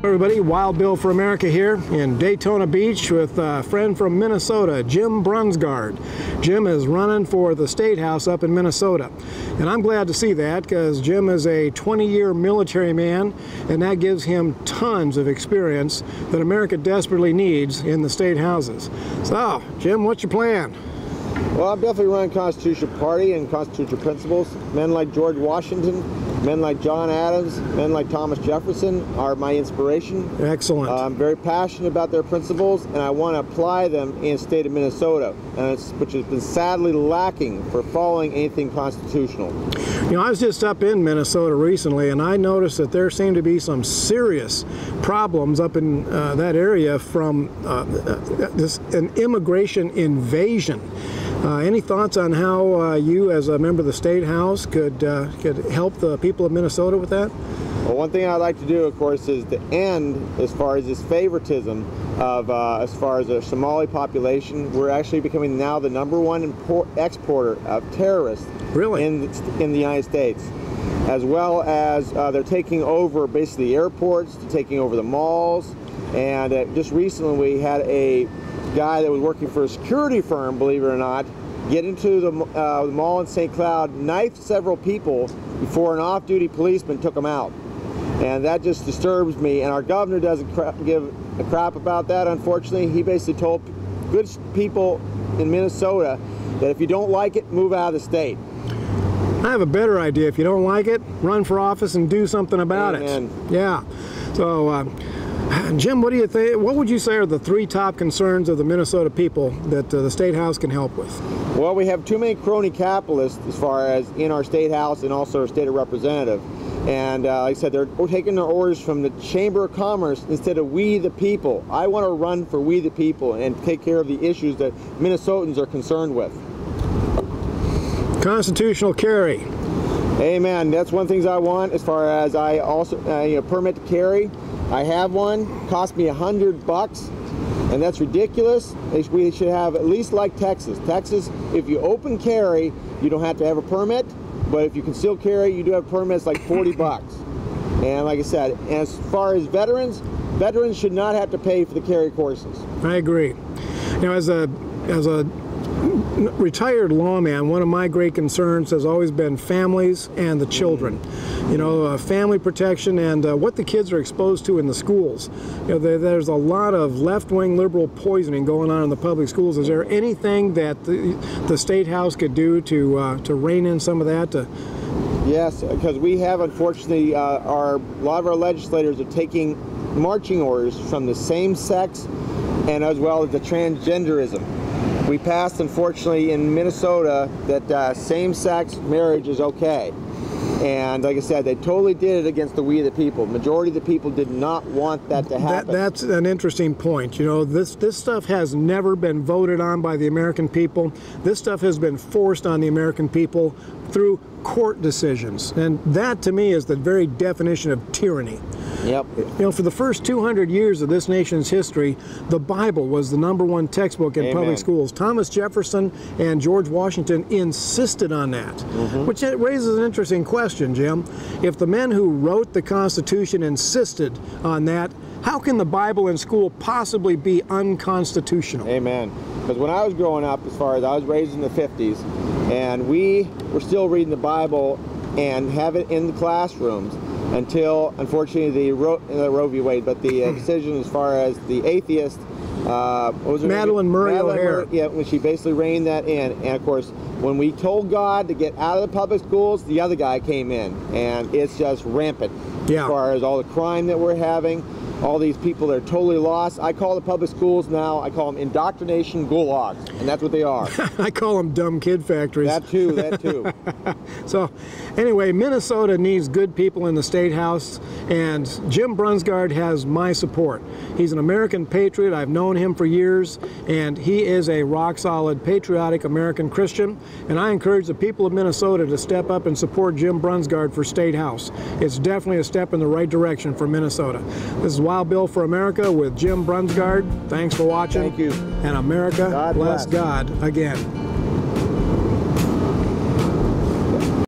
Everybody, Wild Bill for America here in Daytona Beach with a friend from Minnesota, Jim Brunsgaard. Jim is running for the State House up in Minnesota. And I'm glad to see that because Jim is a 20-year military man and that gives him tons of experience that America desperately needs in the state houses. So, Jim, what's your plan? Well, I'm definitely running Constitutional Party and constitutional principles. Men like George Washington, men like John Adams, men like Thomas Jefferson are my inspiration. Excellent. I'm very passionate about their principles, and I want to apply them in the state of Minnesota, which has been sadly lacking for following anything constitutional. You know, I was just up in Minnesota recently, and I noticed that there seem to be some serious problems up in that area from an immigration invasion. Any thoughts on how you, as a member of the State House, could help the people of Minnesota with that? Well, one thing I'd like to do, of course, is to end as far as this favoritism of as far as the Somali population. We're actually becoming now the #1 exporter of terrorists really? in the United States, as well as they're taking over basically airports, taking over the malls, and just recently we had a guy that was working for a security firm, believe it or not, get into the mall in St. Cloud, knifed several people before an off-duty policeman took him out. And that just disturbs me, and our governor doesn't give a crap about that, unfortunately. He basically told good people in Minnesota that if you don't like it, move out of the state. I have a better idea. If you don't like it, run for office and do something about Amen. it. Yeah. So, Jim, what do you think? What would you say are the 3 top concerns of the Minnesota people that the State House can help with? Well, we have too many crony capitalists as far as in our State House and also our State Representative. And like I said, they're taking their orders from the Chamber of Commerce instead of we the people. I want to run for we the people and take care of the issues that Minnesotans are concerned with. Constitutional carry. Amen. That's one of the things I want as far as I also permit to carry. I have one, cost me $100, and that's ridiculous. We should have at least like Texas. Texas, if you open carry, you don't have to have a permit, but if you conceal carry, you do have permits like $40. And like I said, as far as veterans should not have to pay for the carry courses. I agree. You know, as a retired lawman, one of my great concerns has always been families and the children. You know, family protection and what the kids are exposed to in the schools. You know, there's a lot of left-wing liberal poisoning going on in the public schools. Is there anything that the State House could do to rein in some of that? Yes, because we have, unfortunately, a lot of our legislators are taking marching orders from the same sex and as well as the transgenderism. We passed, unfortunately, in Minnesota that same-sex marriage is okay. And like I said, they totally did it against the we the people. Majority of the people did not want that to happen. That's an interesting point. You know, this stuff has never been voted on by the American people. This stuff has been forced on the American people through court decisions. And that, to me, is the very definition of tyranny. Yep. You know, for the first 200 years of this nation's history, the Bible was the #1 textbook in public schools. Thomas Jefferson and George Washington insisted on that, which raises an interesting question, Jim. If the men who wrote the Constitution insisted on that, how can the Bible in school possibly be unconstitutional? Amen. Because when I was growing up, as far as I was raised in the 50s, and we were still reading the Bible and have it in the classrooms, until, unfortunately, the Roe v. Wade, but the decision as far as the atheist, what was her name? Madeleine Murray O'Hare. Yeah, when she basically reined that in. And of course, when we told God to get out of the public schools, the other guy came in, and it's just rampant as far as all the crime that we're having. All these people that are totally lost. I call the public schools now, I call them indoctrination gulags, and that's what they are. I call them dumb kid factories. That too, that too. So, anyway, Minnesota needs good people in the State House, and Jim Brunsgaard has my support. He's an American patriot. I've known him for years, and he is a rock-solid, patriotic American Christian, and I encourage the people of Minnesota to step up and support Jim Brunsgaard for State House. It's definitely a step in the right direction for Minnesota. This is Wild Bill for America with Jim Brunsgaard. Thanks for watching. Thank you. And America, God bless bless. God again.